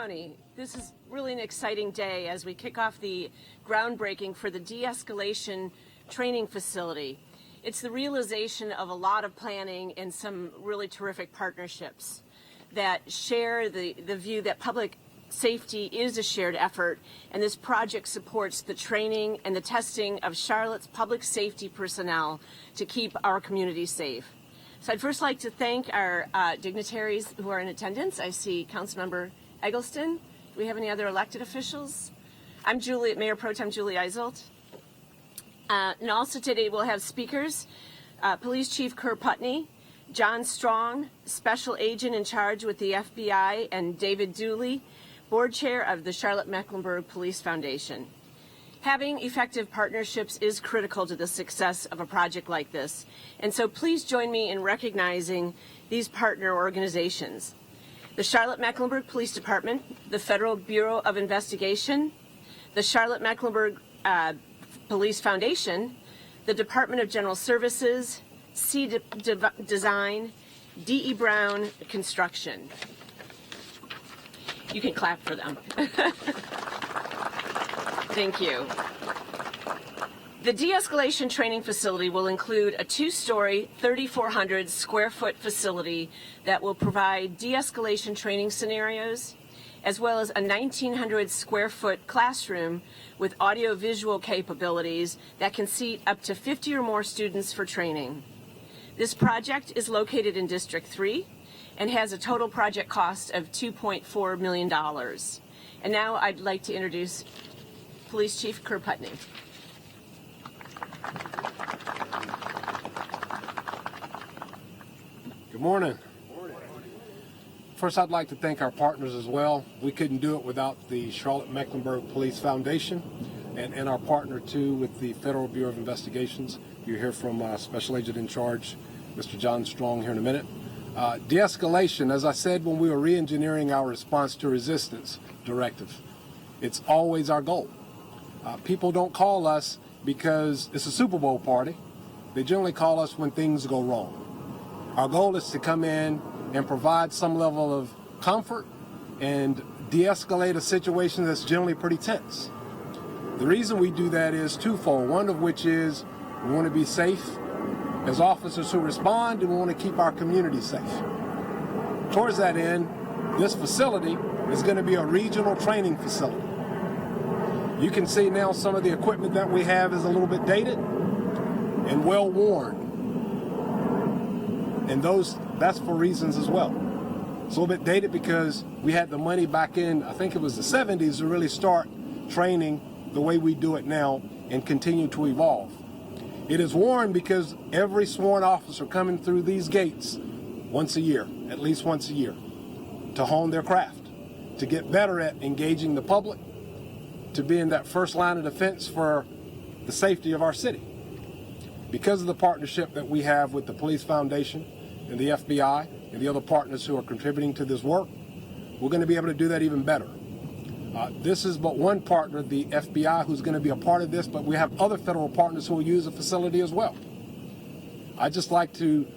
ceremony. This is really an exciting day as we kick off the groundbreaking for the De-Escalation training facility. It's the realization of a lot of planning and some really terrific partnerships that share the view that public safety is a shared effort, and this project supports the training and the testing of Charlotte's public safety personnel to keep our community safe. So I'd first like to thank our dignitaries who are in attendance. I see Councilmember Eggleston. Do we have any other elected officials? I'm Mayor Pro Tem Julie Eiselt. And also today we'll have speakers, Police Chief Kerr Putney, John Strong, Special Agent in charge with the FBI, and David Dooley, Board Chair of the Charlotte-Mecklenburg Police Foundation. Having effective partnerships is critical to the success of a project like this, and so please join me in recognizing these partner organizations: the Charlotte-Mecklenburg Police Department, the Federal Bureau of Investigation, the Charlotte-Mecklenburg Police Foundation, the Department of General Services, Design, D.E. Brown Construction. You can clap for them. Thank you. The de-escalation training facility will include a two-story, 3,400 square foot facility that will provide de-escalation training scenarios, as well as a 1,900 square foot classroom with audio-visual capabilities that can seat up to 50 or more students for training. This project is located in District 3 and has a total project cost of $2.4 million. And now I'd like to introduce Police Chief Kerr Putney. Good morning. First, I'd like to thank our partners as well. We couldn't do it without the Charlotte-Mecklenburg Police Foundation and our partner too with the Federal Bureau of Investigations. You'll hear from Special Agent in charge, Mr. John Strong, here in a minute. De-escalation, as I said when we were re-engineering our response to resistance directive, it's always our goal. People don't call us because it's a Super Bowl party. They generally call us when things go wrong. Our goal is to come in and provide some level of comfort and de-escalate a situation that's generally pretty tense. The reason we do that is twofold, one of which is we want to be safe as officers who respond, and we want to keep our community safe. Towards that end, this facility is going to be a regional training facility. You can see now some of the equipment that we have is a little bit dated and well worn. And that's for reasons as well. It's a little bit dated because we had the money back in, I think it was the 70s, to really start training the way we do it now and continue to evolve. It is worn because every sworn officer coming through these gates once a year, at least once a year, to hone their craft, to get better at engaging the public, to be in that first line of defense for the safety of our city. Because of the partnership that we have with the Police Foundation and the FBI and the other partners who are contributing to this work, we're going to be able to do that even better. This is but one partner, the FBI, who's going to be a part of this, but we have other federal partners who will use the facility as well. I'd just like to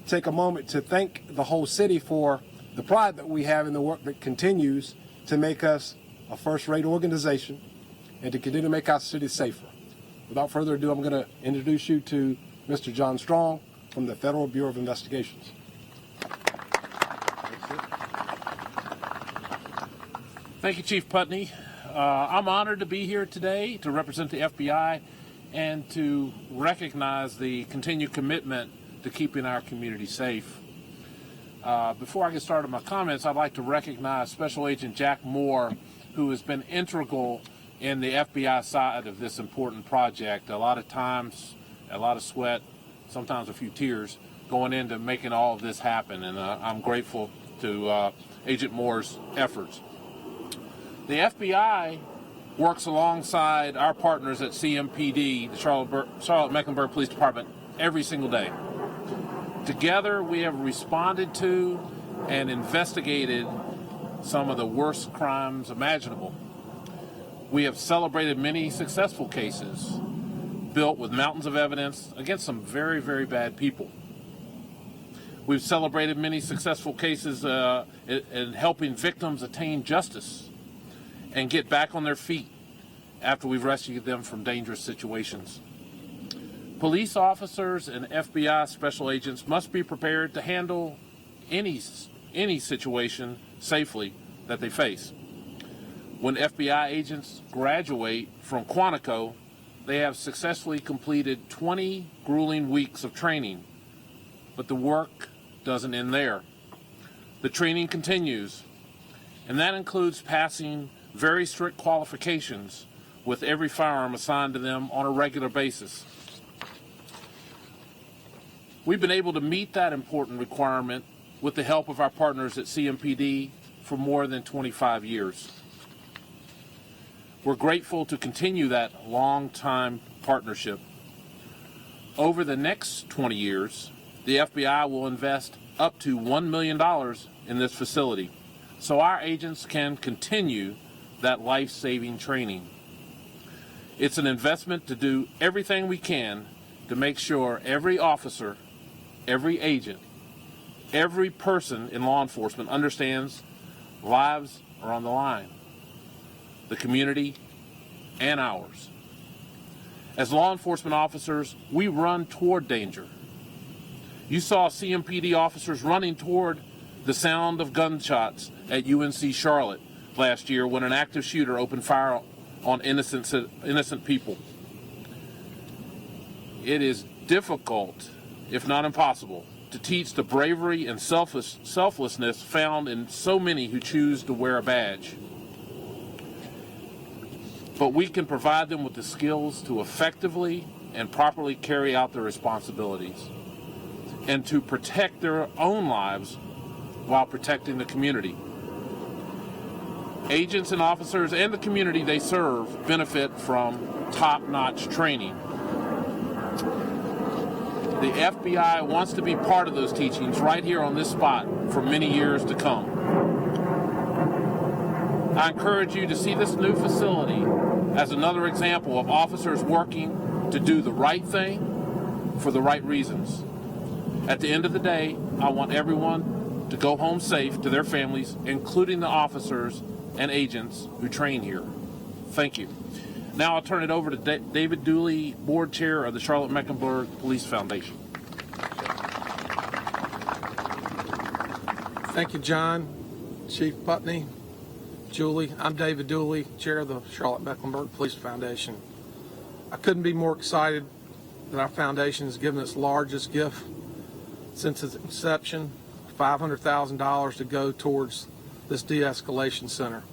take a moment to thank the whole city for the pride that we have in the work that continues to make us a first-rate organization and to continue to make our city safer. Without further ado, I'm going to introduce you to Mr. John Strong from the Federal Bureau of Investigations. Thank you, Chief Putney. I'm honored to be here today to represent the FBI and to recognize the continued commitment to keeping our community safe. Before I get started on my comments, I'd like to recognize Special Agent Jack Moore, who has been integral in the FBI side of this important project. A lot of times, a lot of sweat, sometimes a few tears going into making all of this happen, and I'm grateful to Agent Moore's efforts. The FBI works alongside our partners at CMPD, the Charlotte-Mecklenburg Police Department, every single day. Together, we have responded to and investigated some of the worst crimes imaginable. We have celebrated many successful cases built with mountains of evidence against some very, very bad people. We've celebrated many successful cases in helping victims attain justice and get back on their feet after we've rescued them from dangerous situations. Police officers and FBI special agents must be prepared to handle any situation safely that they face. When FBI agents graduate from Quantico, they have successfully completed 20 grueling weeks of training, but the work doesn't end there. The training continues, and that includes passing very strict qualifications with every firearm assigned to them on a regular basis. We've been able to meet that important requirement with the help of our partners at CMPD for more than 25 years. We're grateful to continue that long-time partnership. Over the next 20 years, the FBI will invest up to $1 million in this facility so our agents can continue that life-saving training. It's an investment to do everything we can to make sure every officer, every agent, every person in law enforcement understands lives are on the line, the community and ours. As law enforcement officers, we run toward danger. You saw CMPD officers running toward the sound of gunshots at UNC Charlotte last year when an active shooter opened fire on innocent people. It is difficult, if not impossible, to teach the bravery and selflessness found in so many who choose to wear a badge. But we can provide them with the skills to effectively and properly carry out their responsibilities and to protect their own lives while protecting the community. Agents and officers and the community they serve benefit from top-notch training. The FBI wants to be part of those teachings right here on this spot for many years to come. I encourage you to see this new facility as another example of officers working to do the right thing for the right reasons. At the end of the day, I want everyone to go home safe to their families, including the officers and agents who train here. Thank you. Now I'll turn it over to David Dooley, Board Chair of the Charlotte-Mecklenburg Police Foundation. Thank you, John, Chief Putney, Julie. I'm David Dooley, Chair of the Charlotte-Mecklenburg Police Foundation. I couldn't be more excited that our foundation has given its largest gift since its inception, $500,000 to go towards this De-Escalation Center.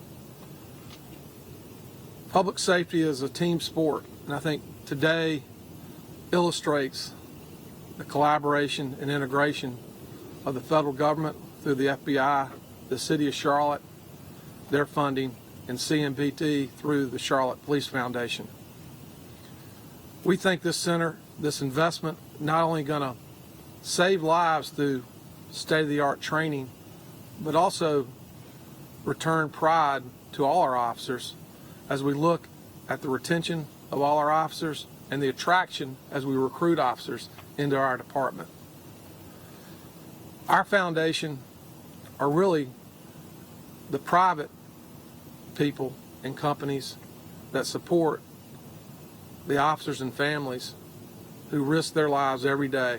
Public safety is a team sport, and I think today illustrates the collaboration and integration of the federal government through the FBI, the City of Charlotte, their funding, and CMPD through the Charlotte Police Foundation. We think this center, this investment, not only going to save lives through state-of-the-art training, but also return pride to all our officers as we look at the retention of all our officers and the attraction as we recruit officers into our department. Our foundation are really the private people and companies that support the officers and families who risk their lives every day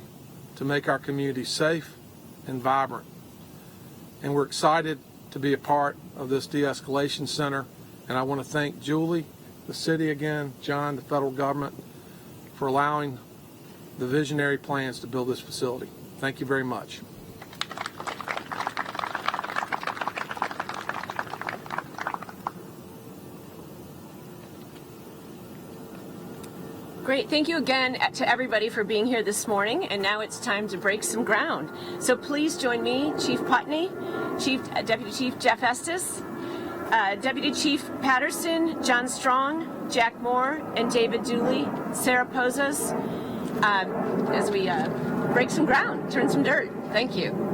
to make our community safe and vibrant. And we're excited to be a part of this De-Escalation Center. And I want to thank Julie, the city again, John, the federal government, for allowing the visionary plans to build this facility. Thank you very much. Great. Thank you again to everybody for being here this morning. And now it's time to break some ground. So please join me, Chief Putney, Deputy Chief Jeff Estes, Deputy Chief Patterson, John Strong, Jack Moore, and David Dooley, Sarah Pozos, as we break some ground, turn some dirt. Thank you.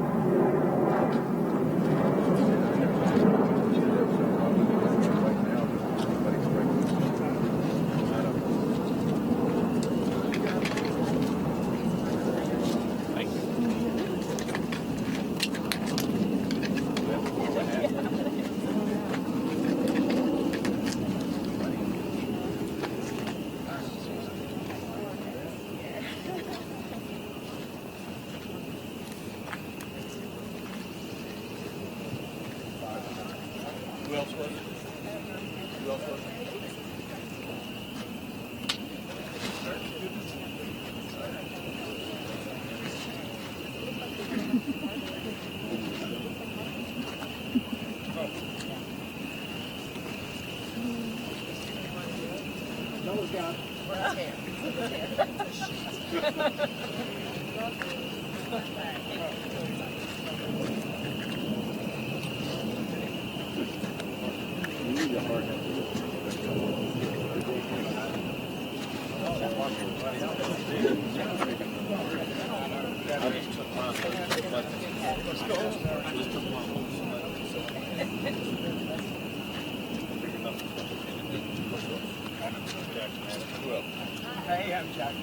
Hey, I'm Jack.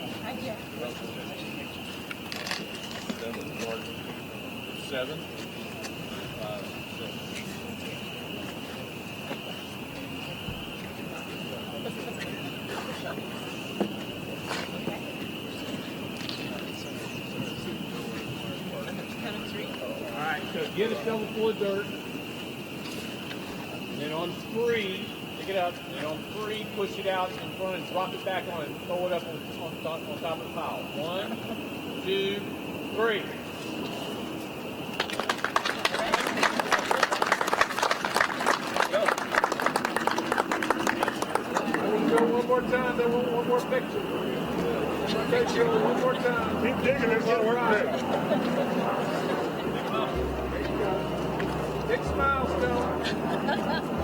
Seven. All right, so get a shovel full of dirt. Then on 3, pick it up. Then on 3, push it out in front and drop it back on and throw it up on top of the pile. 1, 2, 3. Go. One more time. Then one more picture. One more time. Keep digging, there's a lot of work there. Big smile still.